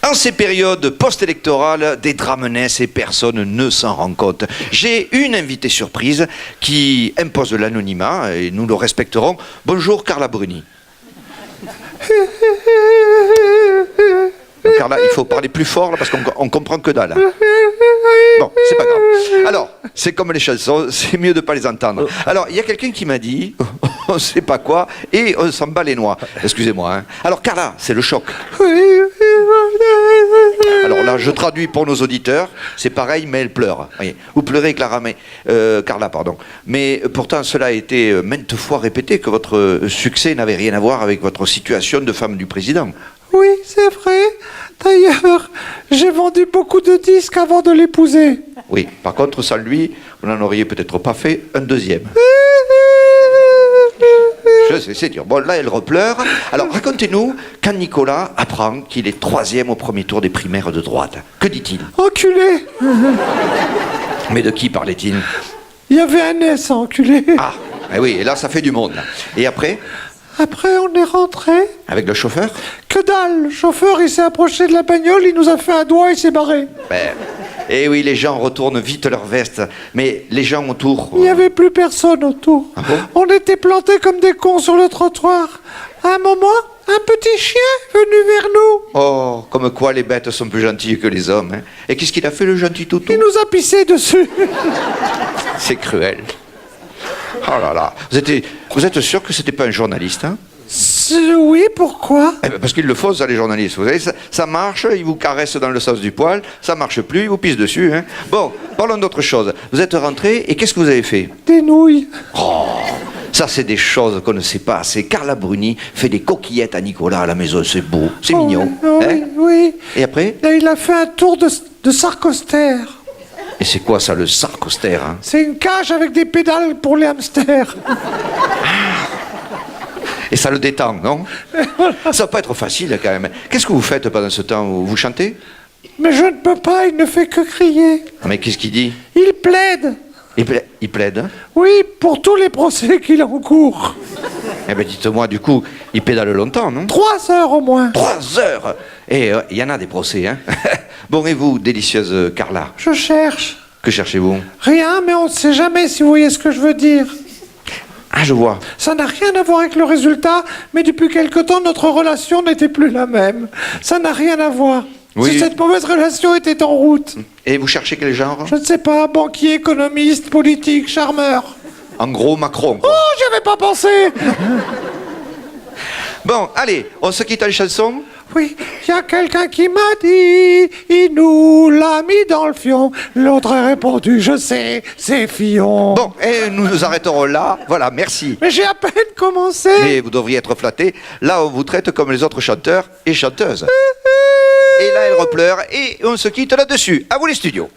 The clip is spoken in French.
En ces périodes post-électorales, des drames naissent et personne ne s'en rend compte. J'ai une invitée surprise qui impose l'anonymat et nous le respecterons. Bonjour Carla Bruni. Carla, il faut parler plus fort là, parce qu'on comprend que dalle. Bon, c'est pas grave. Alors, c'est comme les chansons, c'est mieux de pas les entendre. Alors, il y a quelqu'un qui m'a dit, on sait pas quoi, et on s'en bat les noix. Excusez-moi. Hein. Alors, Carla, c'est le choc. Alors là, je traduis pour nos auditeurs, c'est pareil, mais elle pleure. Oui. Vous pleurez, Carla, pardon. Mais pourtant, cela a été maintes fois répété que votre succès n'avait rien à voir avec votre situation de femme du président. Oui, c'est vrai. D'ailleurs, j'ai vendu beaucoup de disques avant de l'épouser. Oui, par contre, sans lui, vous n'en auriez peut-être pas fait un deuxième. Je sais, c'est dur. Bon, là, elle repleure. Alors, racontez-nous, quand Nicolas apprend qu'il est 3e au premier tour des primaires de droite, que dit-il? Enculé. Mais de qui parlait-il? Il y avait un S à enculé. Ah, eh oui, et là, ça fait du monde. Et après? Après, on est rentré. Avec le chauffeur? Que dalle. Le chauffeur, il s'est approché de la bagnole, il nous a fait un doigt et s'est barré. Ben, eh oui, les gens retournent vite leur veste. Mais les gens autour... Il n'y avait plus personne autour. Ah bon? On était plantés comme des cons sur le trottoir. À un moment, un petit chien est venu vers nous. Oh, comme quoi les bêtes sont plus gentilles que les hommes. Hein. Et qu'est-ce qu'il a fait, le gentil toutou? Il nous a pissé dessus. C'est cruel. Oh là là. Vous êtes sûr que c'était pas un journaliste, hein? Oui, pourquoi? Eh ben parce qu'ils le font, ça, les journalistes. Vous savez, ça marche, ils vous caressent dans le sens du poil, ça marche plus, ils vous pissent dessus. Hein. Bon, parlons d'autre chose. Vous êtes rentré et qu'est-ce que vous avez fait? Des nouilles. Oh, ça, c'est des choses qu'on ne sait pas. C'est Carla Bruni fait des coquillettes à Nicolas à la maison. C'est beau, c'est mignon. Oui, Hein? oui. Et après? Là, il a fait un tour de sarcoster. Et c'est quoi ça, le sarcoster, hein? C'est une cage avec des pédales pour les hamsters. Et ça le détend, non? Ça va pas être facile quand même. Qu'est-ce que vous faites pendant ce temps? Vous chantez? Mais je ne peux pas, il ne fait que crier. Mais qu'est-ce qu'il dit? Il plaide. Il plaide, hein? Oui, pour tous les procès qu'il a en cours. Eh bien, dites-moi, du coup, il pédale longtemps, non? 3 heures au moins. 3 heures! Et il y en a des procès, hein? Bon, et vous, délicieuse Carla? Je cherche. Que cherchez-vous? Rien, mais on ne sait jamais si vous voyez ce que je veux dire. Ah, je vois. Ça n'a rien à voir avec le résultat, mais depuis quelque temps, notre relation n'était plus la même. Ça n'a rien à voir. Oui. Si cette mauvaise relation était en route. Et vous cherchez quel genre? Je ne sais pas, banquier, économiste, politique, charmeur. En gros, Macron, quoi. Oh, j'y avais pas pensé. Bon, allez, on se quitte en chanson? Oui, il y a quelqu'un qui m'a dit, il nous l'a mis dans le fion. L'autre a répondu, je sais, c'est Fillon. Bon, et nous nous arrêterons là. Voilà, merci. Mais j'ai à peine commencé. Mais vous devriez être flatté. Là, on vous traite comme les autres chanteurs et chanteuses. Et là, elle repleure et on se quitte là-dessus. À vous les studios.